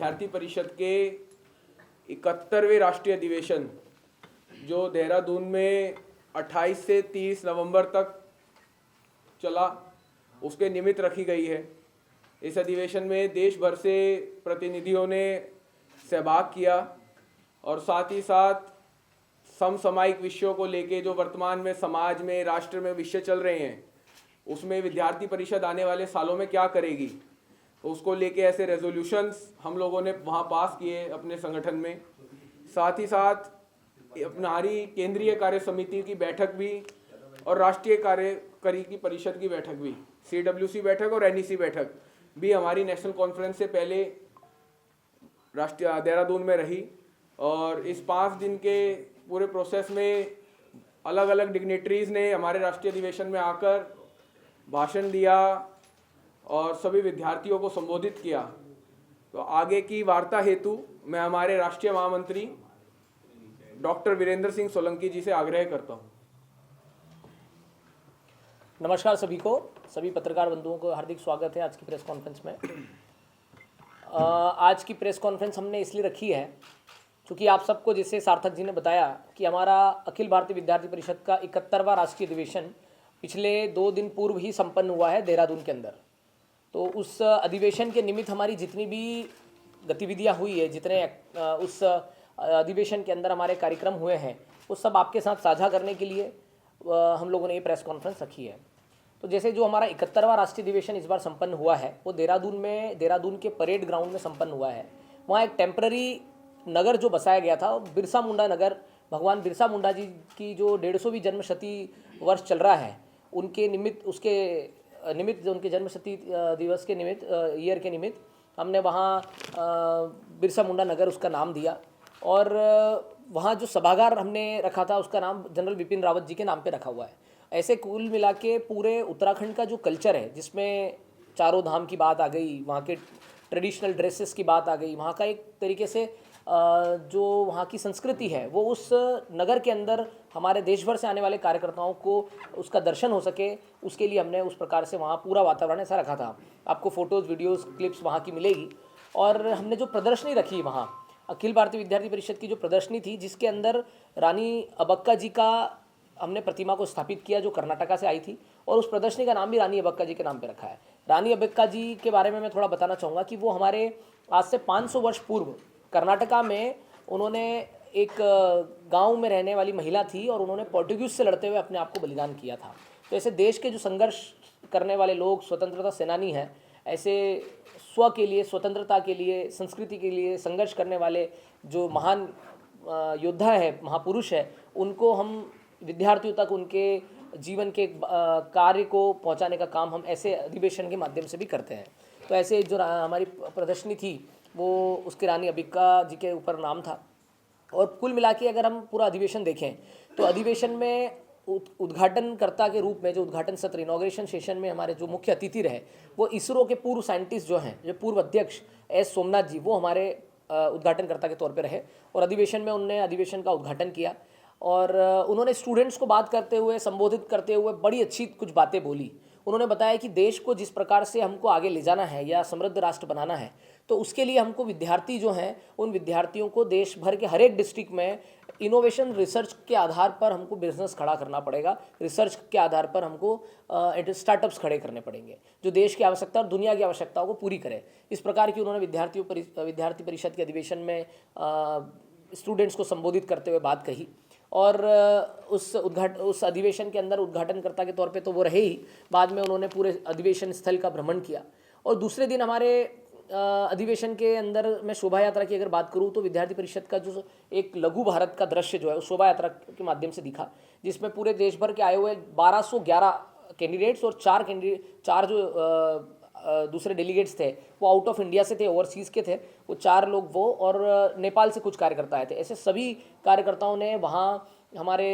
विद्यार्थी परिषद के 71वें राष्ट्रीय अधिवेशन जो देहरादून में 28 से 30 नवंबर तक चला, उसके निमित्त रखी गई है। इस अधिवेशन में देश भर से प्रतिनिधियों ने सहभाग किया और साथ ही साथ समसामयिक विषयों को लेके जो वर्तमान में समाज में, राष्ट्र में विषय चल रहे हैं, उसमें विद्यार्थी परिषद आने वाले सालों में क्या करेगी, तो उसको लेके ऐसे रेजोल्यूशंस हम लोगों ने वहाँ पास किए अपने संगठन में। साथ ही साथ हमारी केंद्रीय कार्य समिति की बैठक भी और राष्ट्रीय कार्यकारी परिषद की बैठक भी, CWC बैठक और NEC बैठक भी हमारी नेशनल कॉन्फ्रेंस से पहले राष्ट्रीय देहरादून में रही। और इस 5 दिन के पूरे प्रोसेस में अलग अलग डिग्नेटरीज ने हमारे राष्ट्रीय अधिवेशन में आकर भाषण दिया और सभी विद्यार्थियों को संबोधित किया। तो आगे की वार्ता हेतु मैं हमारे राष्ट्रीय महामंत्री डॉक्टर वीरेंद्र सिंह सोलंकी जी से आग्रह करता हूँ। नमस्कार सभी को, सभी पत्रकार बंधुओं को हार्दिक स्वागत है आज की प्रेस कॉन्फ्रेंस में। आज की प्रेस कॉन्फ्रेंस हमने इसलिए रखी है क्योंकि आप सबको, जैसे सार्थक जी ने बताया, कि हमारा अखिल भारतीय विद्यार्थी परिषद का 71वां राष्ट्रीय अधिवेशन पिछले 2 दिन पूर्व ही संपन्न हुआ है देहरादून के अंदर। तो उस अधिवेशन के निमित्त हमारी जितनी भी गतिविधियां हुई है, जितने उस अधिवेशन के अंदर हमारे कार्यक्रम हुए हैं, वो सब आपके साथ साझा करने के लिए हम लोगों ने ये प्रेस कॉन्फ्रेंस रखी है। तो जैसे जो हमारा 71वां राष्ट्रीय अधिवेशन इस बार संपन्न हुआ है, वो देहरादून के परेड ग्राउंड में संपन्न हुआ है। वहाँ एक टेम्पररी नगर जो बसाया गया था, बिरसा मुंडा नगर, भगवान बिरसा मुंडा जी की जो 150वीं जन्मशती वर्ष चल रहा है, उनके निमित्त, उनके जन्मशती दिवस के निमित्त, ईयर के निमित्त हमने वहाँ बिरसा मुंडा नगर उसका नाम दिया। और वहाँ जो सभागार हमने रखा था उसका नाम जनरल बिपिन रावत जी के नाम पे रखा हुआ है। ऐसे कुल मिला के पूरे उत्तराखंड का जो कल्चर है, जिसमें चारों धाम की बात आ गई, वहाँ के ट्रेडिशनल ड्रेसेस की बात आ गई, वहाँ का एक तरीके से जो वहाँ की संस्कृति है, वो उस नगर के अंदर हमारे देश भर से आने वाले कार्यकर्ताओं को उसका दर्शन हो सके, उसके लिए हमने उस प्रकार से वहाँ पूरा वातावरण ऐसा रखा था। आपको फ़ोटोज़, वीडियोज़, क्लिप्स वहाँ की मिलेगी। और हमने जो प्रदर्शनी रखी वहाँ, अखिल भारतीय विद्यार्थी परिषद की जो प्रदर्शनी थी, जिसके अंदर रानी अब्बक्का जी का हमने प्रतिमा को स्थापित किया, जो कर्नाटका से आई थी, और उस प्रदर्शनी का नाम भी रानी अब्बक्का जी के नाम पे रखा है। रानी अब्बक्का जी के बारे में मैं थोड़ा बताना चाहूँगा कि वो हमारे आज से 500 वर्ष पूर्व कर्नाटका में, उन्होंने एक गांव में रहने वाली महिला थी और उन्होंने पोर्टुगीज से लड़ते हुए अपने आप को बलिदान किया था। तो ऐसे देश के जो संघर्ष करने वाले लोग, स्वतंत्रता सेनानी हैं, ऐसे स्व के लिए, स्वतंत्रता के लिए, संस्कृति के लिए संघर्ष करने वाले जो महान योद्धा है, महापुरुष है, उनको हम विद्यार्थियों तक उनके जीवन के कार्य को पहुंचाने का काम हम ऐसे अधिवेशन के माध्यम से भी करते हैं। तो ऐसे जो हमारी प्रदर्शनी थी, वो उसके रानी अब्बक्का जी के ऊपर नाम था। और कुल मिला के अगर हम पूरा अधिवेशन देखें, तो अधिवेशन में उद्घाटनकर्ता के रूप में, जो उद्घाटन सत्र, इनॉग्रेशन सेशन में हमारे जो मुख्य अतिथि रहे, वो इसरो के पूर्व साइंटिस्ट जो हैं, जो पूर्व अध्यक्ष S सोमनाथ जी, वो हमारे उद्घाटनकर्ता के तौर पे रहे। और अधिवेशन में उन्होंने अधिवेशन का उद्घाटन किया और उन्होंने स्टूडेंट्स को बात करते हुए, संबोधित करते हुए बड़ी अच्छी कुछ बातें बोली। उन्होंने बताया कि देश को जिस प्रकार से हमको आगे ले जाना है या समृद्ध राष्ट्र बनाना है, तो उसके लिए हमको विद्यार्थी जो हैं, उन विद्यार्थियों को देश भर के हर एक डिस्ट्रिक्ट में इनोवेशन, रिसर्च के आधार पर हमको बिजनेस खड़ा करना पड़ेगा। रिसर्च के आधार पर हमको स्टार्टअप्स खड़े करने पड़ेंगे, जो देश की आवश्यकता और दुनिया की आवश्यकताओं को पूरी करे। इस प्रकार की उन्होंने विद्यार्थी परिषद के अधिवेशन में स्टूडेंट्स को संबोधित करते हुए बात कही। और उस अधिवेशन के अंदर उद्घाटनकर्ता के तौर पे तो वो रहे ही, बाद में उन्होंने पूरे अधिवेशन स्थल का भ्रमण किया। और दूसरे दिन हमारे अधिवेशन के अंदर मैं शोभा यात्रा की अगर बात करूं, तो विद्यार्थी परिषद का जो एक लघु भारत का दृश्य जो है, उस शोभा यात्रा के माध्यम से दिखा, जिसमें पूरे देश भर के आए हुए 1211 कैंडिडेट्स और 4 जो दूसरे डेलीगेट्स थे, वो आउट ऑफ इंडिया से थे, ओवरसीज़ के थे, वो 4 लोग वो, और नेपाल से कुछ कार्यकर्ता आए थे। ऐसे सभी कार्यकर्ताओं ने वहाँ हमारे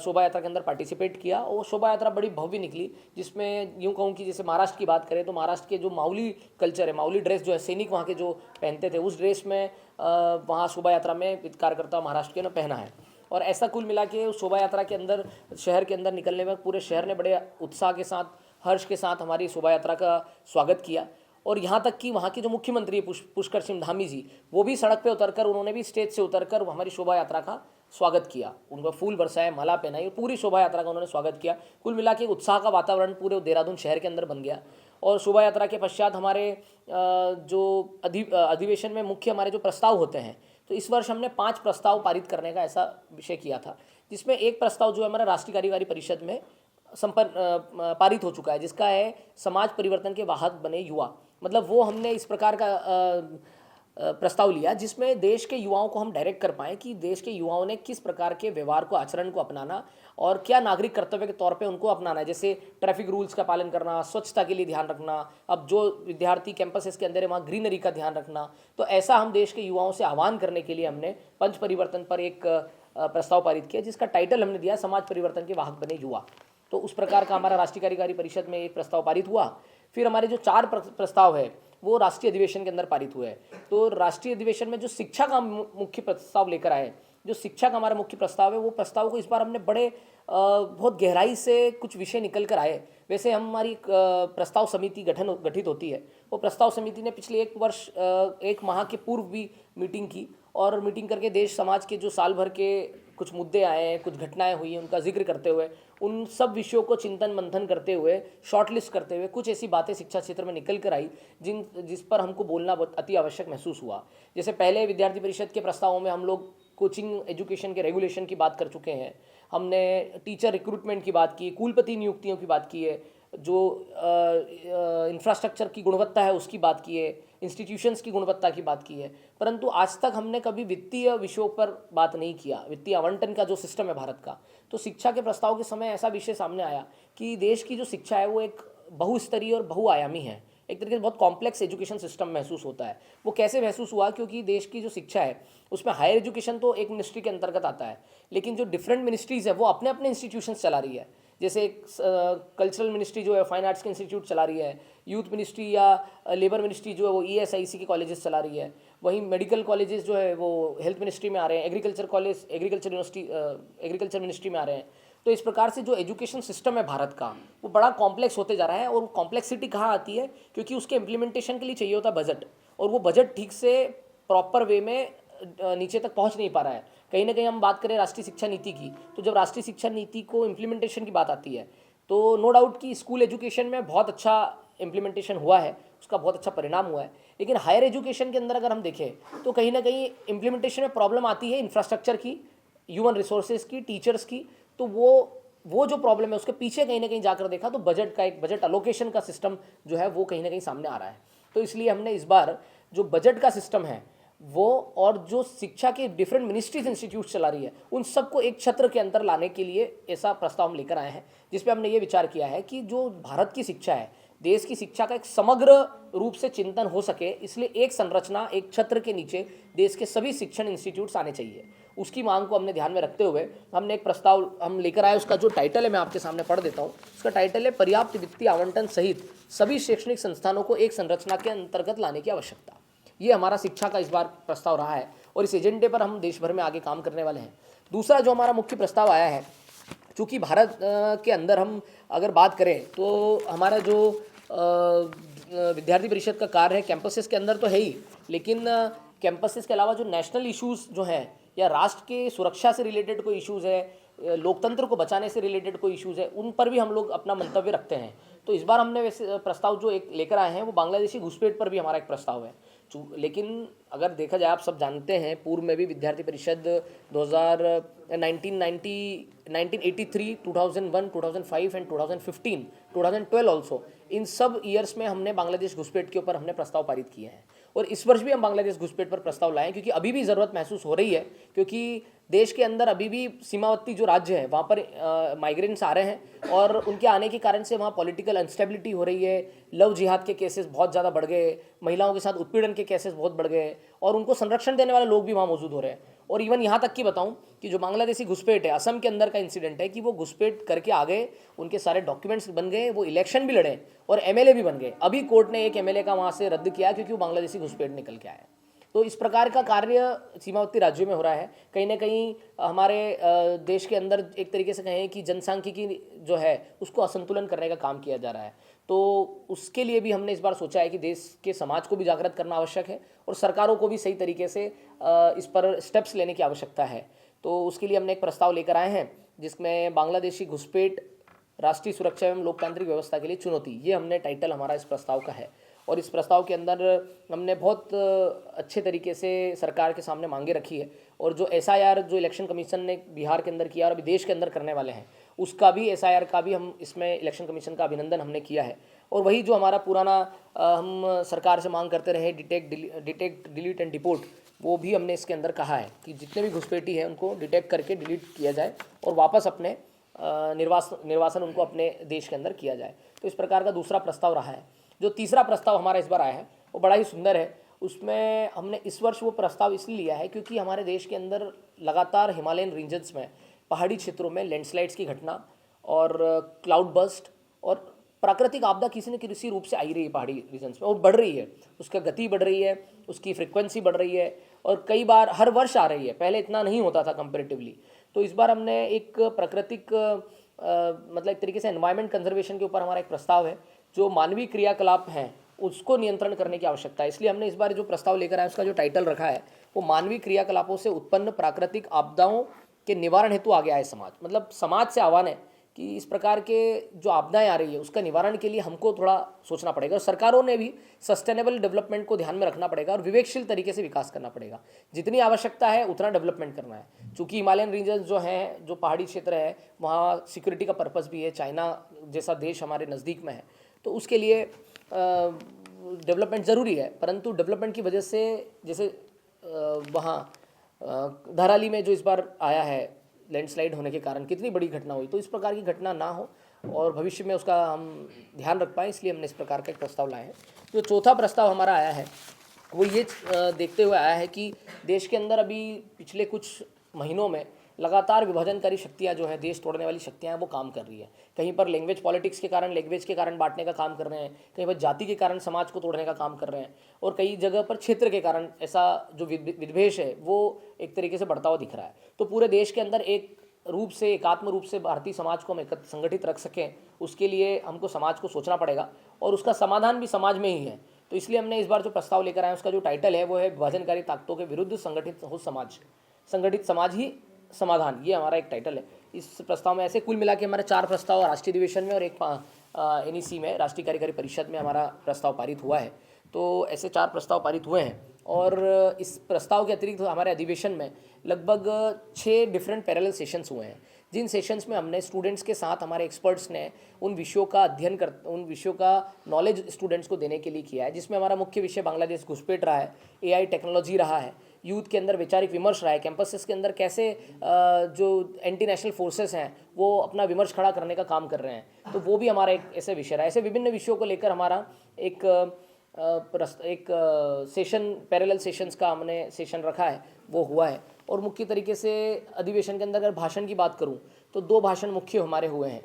शोभा यात्रा के अंदर पार्टिसिपेट किया। और वो शोभा यात्रा बड़ी भव्य निकली, जिसमें यूँ कहूँ कि जैसे महाराष्ट्र की बात करें, तो महाराष्ट्र के जो माउली कल्चर है, माउली ड्रेस जो है, सैनिक वहाँ के जो पहनते थे, उस ड्रेस में वहाँ शोभा यात्रा में कार्यकर्ता महाराष्ट्र के ने पहना है। और ऐसा कुल मिला के उस शोभा यात्रा के अंदर, शहर के अंदर निकलने में पूरे शहर ने बड़े उत्साह के साथ, हर्ष के साथ हमारी शोभा यात्रा का स्वागत किया। और यहाँ तक कि वहाँ के जो मुख्यमंत्री है पुष्कर सिंह धामी जी, वो भी सड़क पे उतरकर, उन्होंने भी स्टेज से उतरकर हमारी शोभा यात्रा का स्वागत किया, उनको फूल बरसाए, माला पहनाई, पूरी शोभा यात्रा का उन्होंने स्वागत किया। कुल मिला के उत्साह का वातावरण पूरे देहरादून शहर के अंदर बन गया। और शोभा यात्रा के पश्चात हमारे जो अधिवेशन में मुख्य हमारे जो प्रस्ताव होते हैं, तो इस वर्ष हमने 5 प्रस्ताव पारित करने का ऐसा विषय किया था, जिसमें एक प्रस्ताव जो है हमारा राष्ट्रीय कार्यकारी परिषद में पारित हो चुका है, जिसका है समाज परिवर्तन के वाहक बने युवा। मतलब वो हमने इस प्रकार का प्रस्ताव लिया जिसमें देश के युवाओं को हम डायरेक्ट कर पाएँ कि देश के युवाओं ने किस प्रकार के व्यवहार को, आचरण को अपनाना और क्या नागरिक कर्तव्य के तौर पे उनको अपनाना है, जैसे ट्रैफिक रूल्स का पालन करना, स्वच्छता के लिए ध्यान रखना, अब जो विद्यार्थी कैंपसेस के अंदर है वहाँ ग्रीनरी का ध्यान रखना। तो ऐसा हम देश के युवाओं से आह्वान करने के लिए हमने पंच परिवर्तन पर एक प्रस्ताव पारित किया, जिसका टाइटल हमने दिया समाज परिवर्तन के वाहक बने युवा। तो उस प्रकार का हमारा राष्ट्रीय कार्यकारी परिषद में एक प्रस्ताव पारित हुआ। फिर हमारे जो 4 प्रस्ताव है वो राष्ट्रीय अधिवेशन के अंदर पारित हुए। तो राष्ट्रीय अधिवेशन में जो शिक्षा का मुख्य प्रस्ताव लेकर आए, जो शिक्षा का हमारा मुख्य प्रस्ताव है, वो प्रस्ताव को इस बार हमने बड़े बहुत गहराई से कुछ विषय निकल कर आए। वैसे हमारी प्रस्ताव समिति गठित होती है, वो प्रस्ताव समिति ने पिछले 1 माह के पूर्व भी मीटिंग की और मीटिंग करके देश समाज के जो साल भर के कुछ मुद्दे आए हैं, कुछ घटनाएं हुई हैं, उनका जिक्र करते हुए, उन सब विषयों को चिंतन मंथन करते हुए, शॉर्टलिस्ट करते हुए कुछ ऐसी बातें शिक्षा क्षेत्र में निकल कर आई जिस पर हमको बोलना बहुत अति आवश्यक महसूस हुआ। जैसे पहले विद्यार्थी परिषद के प्रस्तावों में हम लोग कोचिंग एजुकेशन के रेगुलेशन की बात कर चुके हैं, हमने टीचर रिक्रूटमेंट की बात की, कुलपति नियुक्तियों की बात की है, जो इंफ्रास्ट्रक्चर की गुणवत्ता है उसकी बात की है, इंस्टीट्यूशंस की गुणवत्ता की बात की है। परंतु आज तक हमने कभी वित्तीय विषयों पर बात नहीं किया, वित्तीय आवंटन का जो सिस्टम है भारत का। तो शिक्षा के प्रस्ताव के समय ऐसा विषय सामने आया कि देश की जो शिक्षा है वो एक बहुस्तरीय और बहुआयामी है, एक तरीके से बहुत कॉम्प्लेक्स एजुकेशन सिस्टम महसूस होता है। वो कैसे महसूस हुआ? क्योंकि देश की जो शिक्षा है उसमें हायर एजुकेशन तो एक मिनिस्ट्री के अंतर्गत आता है, लेकिन जो डिफरेंट मिनिस्ट्रीज़ है वो अपने अपने इंस्टीट्यूशंस चला रही है। जैसे कल्चरल मिनिस्ट्री जो है फाइन आर्ट्स के इंस्टीट्यूट चला रही है, यूथ मिनिस्ट्री या लेबर मिनिस्ट्री जो है वो ESIC के कॉलेजेस चला रही है, वहीं मेडिकल कॉलेजेस जो है वो हेल्थ मिनिस्ट्री में आ रहे हैं, एग्रीकल्चर कॉलेज एग्रीकल्चर मिनिस्ट्री में आ रहे हैं। तो इस प्रकार से जो एजुकेशन सिस्टम है भारत का वो बड़ा कॉम्प्लेक्स होते जा रहा है। और कॉम्प्लेक्सिटी कहाँ आती है? क्योंकि उसके इम्प्लीमेंटेशन के लिए चाहिए होता बजट, और वो बजट ठीक से प्रॉपर वे में नीचे तक पहुंच नहीं पा रहा है। कहीं ना कहीं हम बात करें राष्ट्रीय शिक्षा नीति की, तो जब राष्ट्रीय शिक्षा नीति को इम्प्लीमेंटेशन की बात आती है तो नो डाउट कि स्कूल एजुकेशन में बहुत अच्छा इम्प्लीमेंटेशन हुआ है, उसका बहुत अच्छा परिणाम हुआ है। लेकिन हायर एजुकेशन के अंदर अगर हम देखें तो कहीं ना कहीं इम्प्लीमेंटेशन में प्रॉब्लम आती है इंफ्रास्ट्रक्चर की, ह्यूमन रिसोर्सेज की, टीचर्स की। तो वो जो प्रॉब्लम है उसके पीछे कहीं ना कहीं जाकर देखा तो बजट अलोकेशन का सिस्टम जो है वो कहीं ना कहीं सामने आ रहा है। तो इसलिए हमने इस बार जो बजट का सिस्टम है वो और जो शिक्षा के डिफरेंट मिनिस्ट्रीज इंस्टीट्यूट चला रही है उन सबको एक छत्र के अंदर लाने के लिए ऐसा प्रस्ताव हम लेकर आए हैं, जिसपे हमने ये विचार किया है कि जो भारत की शिक्षा है, देश की शिक्षा का एक समग्र रूप से चिंतन हो सके, इसलिए एक संरचना, एक छत्र के नीचे देश के सभी शिक्षण इंस्टीट्यूट्स आने चाहिए। उसकी मांग को हमने ध्यान में रखते हुए हमने एक प्रस्ताव हम लेकर आए। उसका जो टाइटल है मैं आपके सामने पढ़ देता हूँ। उसका टाइटल है पर्याप्त वित्तीय आवंटन सहित सभी शैक्षणिक संस्थानों को एक संरचना के अंतर्गत लाने की आवश्यकता। ये हमारा शिक्षा का इस बार प्रस्ताव रहा है और इस एजेंडे पर हम देश भर में आगे काम करने वाले हैं। दूसरा जो हमारा मुख्य प्रस्ताव आया है, चूँकि भारत के अंदर हम अगर बात करें तो हमारा जो विद्यार्थी परिषद का कार्य है कैंपसेस के अंदर तो है ही, लेकिन कैंपसेस के अलावा जो नेशनल इश्यूज़ जो हैं या राष्ट्र के सुरक्षा से रिलेटेड कोई इश्यूज़ है, लोकतंत्र को बचाने से रिलेटेड कोई इश्यूज़ है, उन पर भी हम लोग अपना मंतव्य रखते हैं। तो इस बार हमने वैसे प्रस्ताव जो एक लेकर आए हैं वो बांग्लादेशी घुसपैठ पर भी हमारा एक प्रस्ताव है। लेकिन अगर देखा जाए, आप सब जानते हैं, पूर्व में भी विद्यार्थी परिषद 1983, 2001, 2005 एंड 2015, 2012 ऑल्सो, इन सब ईयर्स में हमने बांग्लादेश घुसपैठ के ऊपर हमने प्रस्ताव पारित किए हैं। और इस वर्ष भी हम बांग्लादेश घुसपैठ पर प्रस्ताव लाए क्योंकि अभी भी ज़रूरत महसूस हो रही है, क्योंकि देश के अंदर अभी भी सीमावर्ती जो राज्य है वहाँ पर माइग्रेंट्स आ रहे हैं और उनके आने के कारण से वहाँ पॉलिटिकल अनस्टेबिलिटी हो रही है। लव जिहाद के केसेस बहुत ज़्यादा बढ़ गए, महिलाओं के साथ उत्पीड़न के केसेस बहुत बढ़ गए और उनको संरक्षण देने वाले लोग भी वहाँ मौजूद हो रहे हैं। और इवन यहाँ तक कि बताऊँ कि जो बांग्लादेशी घुसपैठ है, असम के अंदर का इंसिडेंट है कि वो घुसपैठ करके आ गए, उनके सारे डॉक्यूमेंट्स बन गए, वो इलेक्शन भी लड़े और MLA भी बन गए। अभी कोर्ट ने एक MLA का वहाँ से रद्द किया क्योंकि वो बांग्लादेशी घुसपैठ निकल के आए। तो इस प्रकार का कार्य सीमावर्ती राज्यों में हो रहा है। कहीं ना कहीं हमारे देश के अंदर एक तरीके से कहें कि जनसांख्यिकी जो है उसको असंतुलन करने का काम किया जा रहा है। तो उसके लिए भी हमने इस बार सोचा है कि देश के समाज को भी जागृत करना आवश्यक है और सरकारों को भी सही तरीके से इस पर स्टेप्स लेने की आवश्यकता है। तो उसके लिए हमने एक प्रस्ताव लेकर आए हैं जिसमें बांग्लादेशी घुसपैठ राष्ट्रीय सुरक्षा एवं लोकतांत्रिक व्यवस्था के लिए चुनौती, ये हमने टाइटल हमारा इस प्रस्ताव का है। और इस प्रस्ताव के अंदर हमने बहुत अच्छे तरीके से सरकार के सामने मांगे रखी है और जो एसआईआर जो इलेक्शन कमीशन ने बिहार के अंदर किया और अभी देश के अंदर करने वाले हैं उसका भी एसआईआर का भी हम इसमें इलेक्शन कमीशन का अभिनंदन हमने किया है। और वही जो हमारा पुराना हम सरकार से मांग करते रहे डिटेक्ट डिलीट एंड डिपोर्ट, वो भी हमने इसके अंदर कहा है कि जितने भी घुसपैठी हैं उनको डिटेक्ट करके डिलीट किया जाए और वापस अपने निर्वासन उनको अपने देश के अंदर किया जाए। तो इस प्रकार का दूसरा प्रस्ताव रहा है। जो तीसरा प्रस्ताव हमारा इस बार आया है वो बड़ा ही सुंदर है। उसमें हमने इस वर्ष वो प्रस्ताव इसलिए लिया है क्योंकि हमारे देश के अंदर लगातार हिमालयन रीजन्स में पहाड़ी क्षेत्रों में लैंडस्लाइड्स की घटना और क्लाउड बर्स्ट और प्राकृतिक आपदा किसी न किसी रूप से आई रही है पहाड़ी रीजन्स में और बढ़ रही है। उसका गति बढ़ रही है, उसकी फ्रिक्वेंसी बढ़ रही है और कई बार हर वर्ष आ रही है। पहले इतना नहीं होता था कंपेरेटिवली। तो इस बार हमने एक प्राकृतिक मतलब एक तरीके से एनवायरमेंट कंजर्वेशन के ऊपर हमारा एक प्रस्ताव है। जो मानवीय क्रियाकलाप हैं उसको नियंत्रण करने की आवश्यकता है। इसलिए हमने इस बार जो प्रस्ताव लेकर आए उसका जो टाइटल रखा है वो मानवीय क्रियाकलापों से उत्पन्न प्राकृतिक आपदाओं के निवारण हेतु आगे आए समाज। मतलब समाज से आह्वान है कि इस प्रकार के जो आपदाएं आ रही है उसका निवारण के लिए हमको थोड़ा सोचना पड़ेगा और सरकारों ने भी सस्टेनेबल डेवलपमेंट को ध्यान में रखना पड़ेगा और विवेकशील तरीके से विकास करना पड़ेगा। जितनी आवश्यकता है उतना डेवलपमेंट करना है। चूँकि हिमालयन रीजन जो हैं, जो पहाड़ी क्षेत्र है, वहाँ सिक्योरिटी का पर्पस भी है। चाइना जैसा देश हमारे नज़दीक में है तो उसके लिए डेवलपमेंट ज़रूरी है। परंतु डेवलपमेंट की वजह से जैसे वहाँ धराली में जो इस बार आया है लैंडस्लाइड होने के कारण कितनी बड़ी घटना हुई, तो इस प्रकार की घटना ना हो और भविष्य में उसका हम ध्यान रख पाएँ, इसलिए हमने इस प्रकार का एक प्रस्ताव लाए हैं। जो चौथा प्रस्ताव हमारा आया है वो ये देखते हुए आया है कि देश के अंदर अभी पिछले कुछ महीनों में लगातार विभाजनकारी शक्तियां जो हैं, देश तोड़ने वाली शक्तियां हैं, वो काम कर रही है। कहीं पर लैंग्वेज पॉलिटिक्स के कारण, लैंग्वेज के कारण बांटने का काम कर रहे हैं, कहीं पर जाति के कारण समाज को तोड़ने का काम कर रहे हैं और कई जगह पर क्षेत्र के कारण ऐसा जो विद्वेष है वो एक तरीके से बढ़ता हुआ दिख रहा है। तो पूरे देश के अंदर एक रूप से, एकात्म रूप से भारतीय समाज को हम संगठित रख सकें, उसके लिए हमको समाज को सोचना पड़ेगा और उसका समाधान भी समाज में ही है। तो इसलिए हमने इस बार जो प्रस्ताव लेकर आए उसका जो टाइटल है वो है विभाजनकारी ताकतों के विरुद्ध संगठित हो समाज, संगठित समाज ही समाधान, ये हमारा एक टाइटल है। इस प्रस्ताव में ऐसे कुल मिला के हमारे 4 प्रस्ताव राष्ट्रीय अधिवेशन में और एक NEC में, राष्ट्रीय कार्यकारी परिषद में हमारा प्रस्ताव पारित हुआ है। तो ऐसे 4 प्रस्ताव पारित हुए हैं और इस प्रस्ताव के अतिरिक्त हमारे अधिवेशन में लगभग 6 डिफरेंट पैरेलल सेशंस हुए हैं, जिन सेशंस में हमने स्टूडेंट्स के साथ हमारे एक्सपर्ट्स ने उन विषयों का अध्ययन उन विषयों का नॉलेज स्टूडेंट्स को देने के लिए किया है। जिसमें हमारा मुख्य विषय बांग्लादेश घुसपैठ रहा है, AI टेक्नोलॉजी रहा है, यूथ के अंदर वैचारिक विमर्श रहा है, कैंपसेस के अंदर कैसे जो एंटी नेशनल फोर्सेस हैं वो अपना विमर्श खड़ा करने का काम कर रहे हैं, तो वो भी हमारा एक ऐसे विषय रहा है। ऐसे विभिन्न विषयों को लेकर हमारा एक सेशन, पैरेलल सेशंस का हमने सेशन रखा है, वो हुआ है। और मुख्य तरीके से अधिवेशन के अंदर अगर भाषण की बात करूं तो 2 भाषण मुख्य हमारे हुए हैं।